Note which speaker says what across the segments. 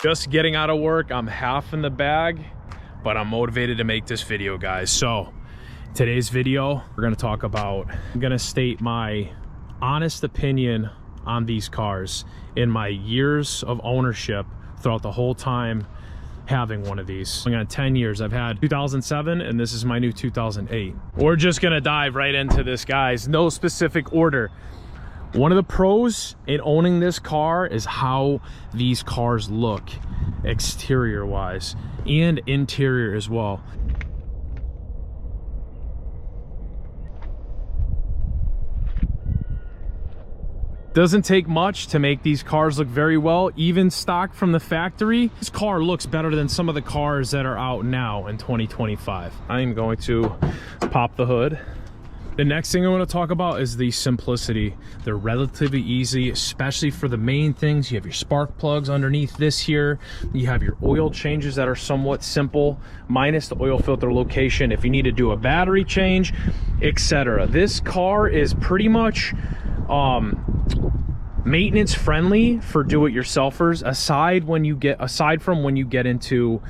Speaker 1: Just getting out of work, I'm half in the bag, but I'm motivated to make this video, guys. So today's video, we're gonna talk about, I'm gonna state my honest opinion on these cars in my years of ownership throughout the whole time having one of these. I'm on 10 years. I've had 2007 and this is my new 2008. We're just gonna dive right into this, guys. No specific order. One of the pros in owning this car is how these cars look exterior wise and interior as well. Doesn't take much to make these cars look very well, even stock from the factory. This car looks better than some of the cars that are out now in 2025. I'm going to pop the hood. The next thing I want to talk about is the simplicity. They're relatively easy, especially for the main things. You have your spark plugs underneath this here. You have your oil changes that are somewhat simple, minus the oil filter location if you need to do a battery change, etc. This car is pretty much maintenance friendly for do-it-yourselfers, aside from when you get into,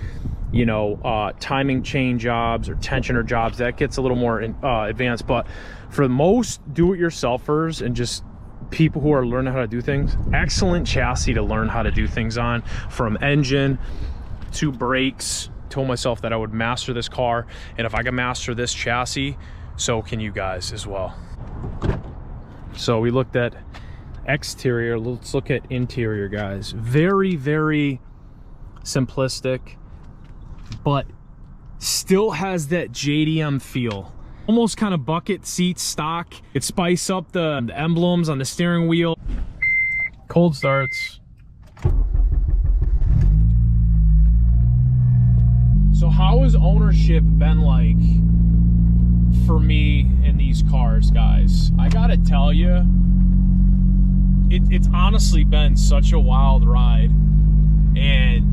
Speaker 1: you know, timing chain jobs or tensioner jobs. That gets a little more advanced, but for most do-it-yourselfers and just people who are learning how to do things, excellent chassis to learn how to do things on, from engine to brakes. Told myself that I would master this car, and if I can master this chassis, so can you guys as well. So we looked at exterior, let's look at interior, guys. Very, very simplistic, but still has that JDM feel. Almost kind of bucket seat stock. It spice up the emblems on the steering wheel. Cold starts. So how has ownership been like for me in these cars, guys? I gotta tell you, it's honestly been such a wild ride, and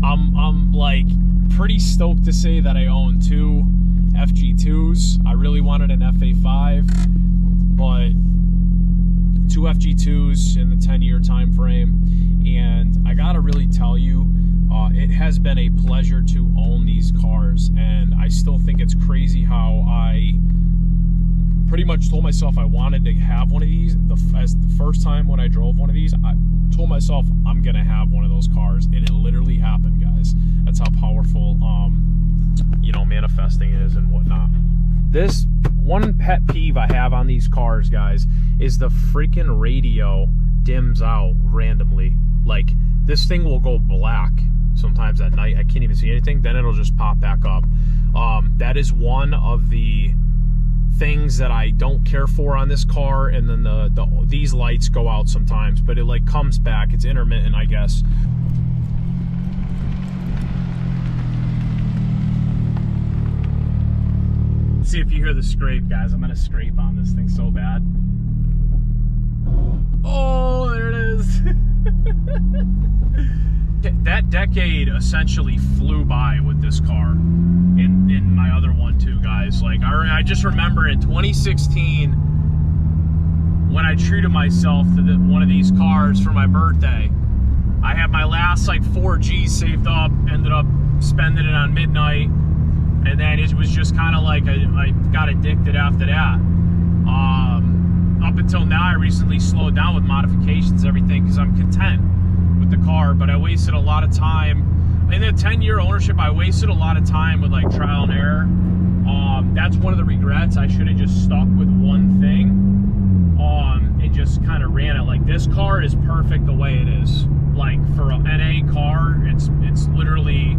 Speaker 1: I'm like pretty stoked to say that I own two FG2s. I really wanted an FA5, but two FG2s in the 10-year time frame, and I gotta really tell you, it has been a pleasure to own these cars, and I still think it's crazy how I pretty much told myself I wanted to have one of these. As the first time when I drove one of these, I told myself I'm gonna have one of those cars, and it literally happened, guys. That's how powerful you know, manifesting is and whatnot. This one pet peeve I have on these cars, guys, is the freaking radio dims out randomly. Like, this thing will go black sometimes at night. I can't even see anything, then it'll just pop back up. That is one of the things that I don't care for on this car. And then these lights go out sometimes, but it like comes back. It's intermittent, I guess. Let's see if you hear the scrape, guys. I'm gonna scrape on this thing so bad. Oh, there it is. That decade essentially flew by with this car. In my other one too, guys. Like, I just remember in 2016 when I treated myself to one of these cars for my birthday. I had my last like 4 G's saved up, ended up spending it on midnight, and then it was just kind of like I got addicted after that. Up until now, I recently slowed down with modifications and everything because I'm content with the car, but I wasted a lot of time in the 10-year ownership. I wasted a lot of time with like trial and error. That's one of the regrets. I should have just stuck with one thing and just kind of ran it. Like, this car is perfect the way it is. Like, for an NA car, it's literally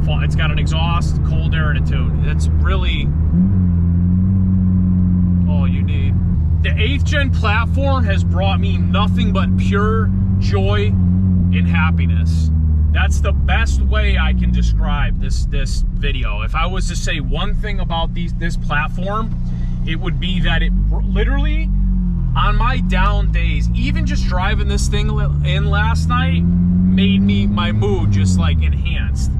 Speaker 1: fun. It's got an exhaust, cold air, and a tune. That's really all you need. The 8th gen platform has brought me nothing but pure joy and happiness. That's the best way I can describe this video. If I was to say one thing about this platform, it would be that it literally, on my down days, even just driving this thing in last night made my mood just like enhanced.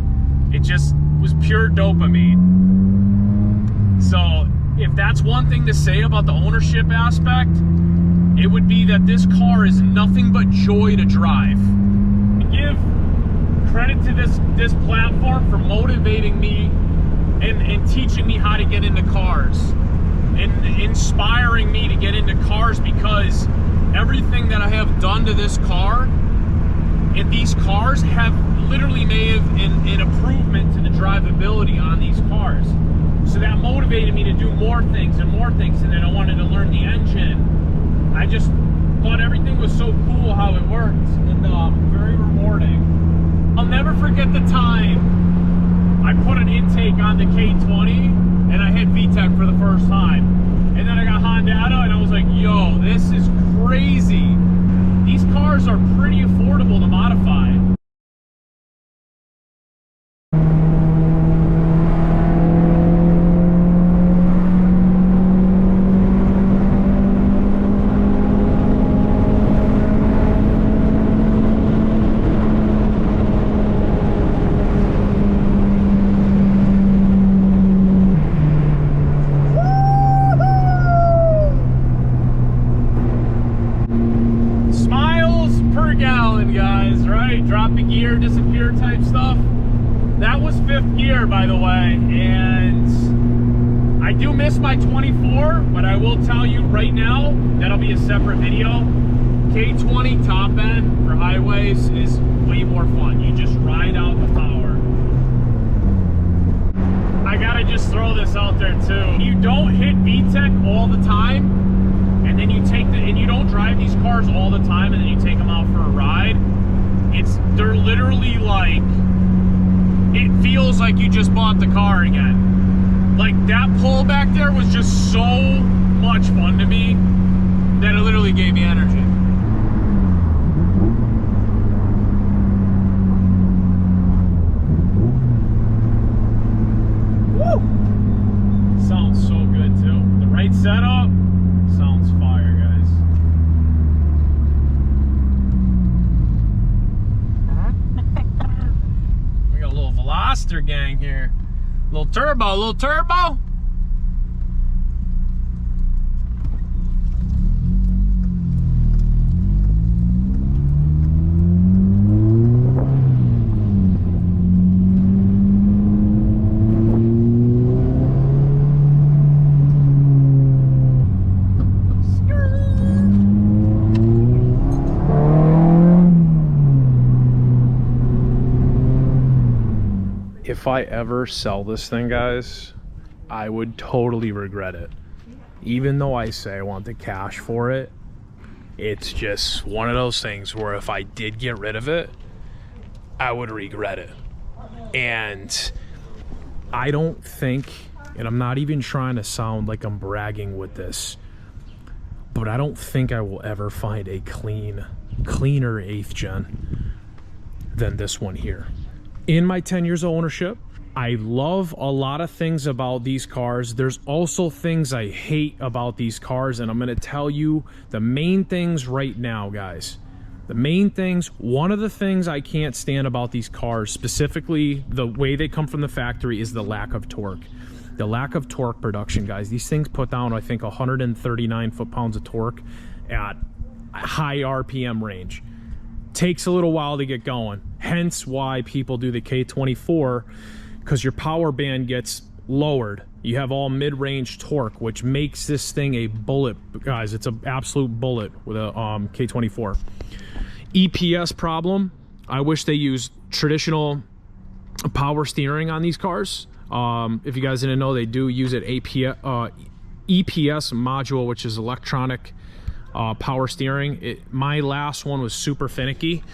Speaker 1: It just was pure dopamine. So if that's one thing to say about the ownership aspect, it would be that this car is nothing but joy to drive. give credit to this platform for motivating me and teaching me how to get into cars and inspiring me to get into cars, because everything that I have done to this car and these cars have literally made an improvement to the drivability on these cars. So that motivated me to do more things, and then I wanted to learn the engine. I just thought everything was so cool how it worked, and very rewarding. I'll never forget the time I put an intake on the K20 and I hit VTEC for the first time. And then I got Hondata and I was like, yo, this is crazy. These cars are pretty affordable to modify. Drop a gear, disappear type stuff. That was 5th gear, by the way, and I do miss my 24, but I will tell you right now, that'll be a separate video. K20 top end for highways is way more fun. You just ride out the power. I gotta just throw this out there too. You don't hit VTEC all the time, and then you don't drive these cars all the time, and then you take them out for a ride. They're literally like, it feels like you just bought the car again. Like that pull back there was just so much fun to me that it literally gave me energy. Woo! Sounds so good too. The right setup sounds fire, guys. Veloster gang here. Little turbo, little turbo. If I ever sell this thing, guys, I would totally regret it. Even though I say I want the cash for it, it's just one of those things where if I did get rid of it, I would regret it. And I don't think, and I'm not even trying to sound like I'm bragging with this, but I don't think I will ever find a cleaner 8th gen than this one here. In my 10 years of ownership, I love a lot of things about these cars. There's also things I hate about these cars, and I'm going to tell you the main things right now, guys. The main things, one of the things I can't stand about these cars, specifically the way they come from the factory, is the lack of torque. The lack of torque production, guys. These things put down, I think, 139 foot-pounds of torque at high RPM range. Takes a little while to get going, hence why people do the K24, because your power band gets lowered. You have all mid-range torque, which makes this thing a bullet, guys. It's an absolute bullet with a K24. EPS problem, I wish they used traditional power steering on these cars. If you guys didn't know, they do use an EPS module, which is electronic power steering. My last one was super finicky,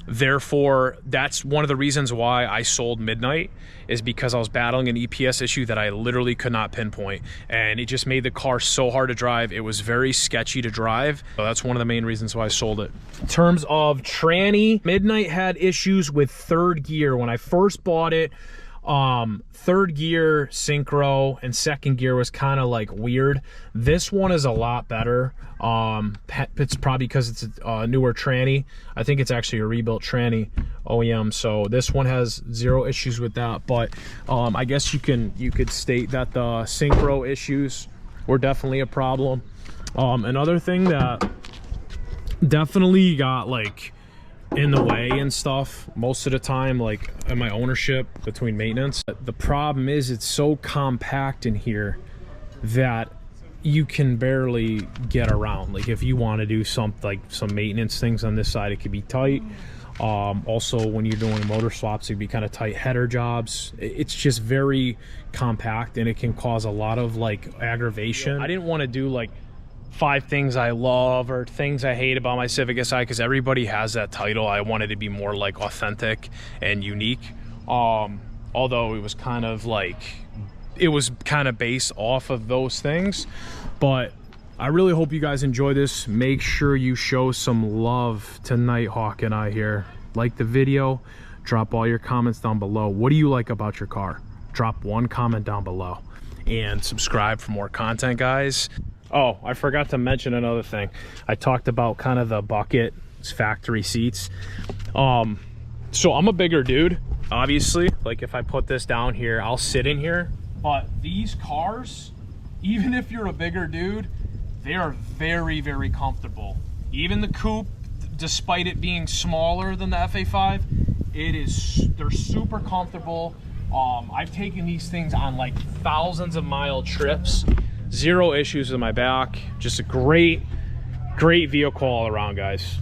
Speaker 1: therefore that's one of the reasons why I sold Midnight, is because I was battling an EPS issue that I literally could not pinpoint, and it just made the car so hard to drive. It was very sketchy to drive, so that's one of the main reasons why I sold it. In terms of tranny, Midnight had issues with 3rd gear. When I first bought it, 3rd gear synchro and 2nd gear was kind of like weird. This one is a lot better. It's probably because it's a newer tranny. I think it's actually a rebuilt tranny OEM, so this one has 0 issues with that. But I guess you could state that the synchro issues were definitely a problem. Another thing that definitely got like in the way and stuff most of the time, like in my ownership between maintenance. But the problem is it's so compact in here that you can barely get around. Like if you want to do some maintenance things on this side, it could be tight. Also when you're doing motor swaps, it'd be kind of tight header jobs. It's just very compact and it can cause a lot of like aggravation. I didn't want to do like 5 things I love or things I hate about my Civic Si, because everybody has that title. I wanted to be more like authentic and unique. Although it was kind of based off of those things. But I really hope you guys enjoy this. Make sure you show some love to Nighthawk and I here. Like the video, drop all your comments down below. What do you like about your car? Drop 1 comment down below and subscribe for more content, guys. Oh, I forgot to mention another thing. I talked about kind of the bucket factory seats. So I'm a bigger dude, obviously. Like if I put this down here, I'll sit in here. But these cars, even if you're a bigger dude, they are very, very comfortable. Even the coupe, despite it being smaller than the FA5, they're super comfortable. I've taken these things on like thousands of mile trips. 0 issues with my back. Just a great vehicle all around, guys.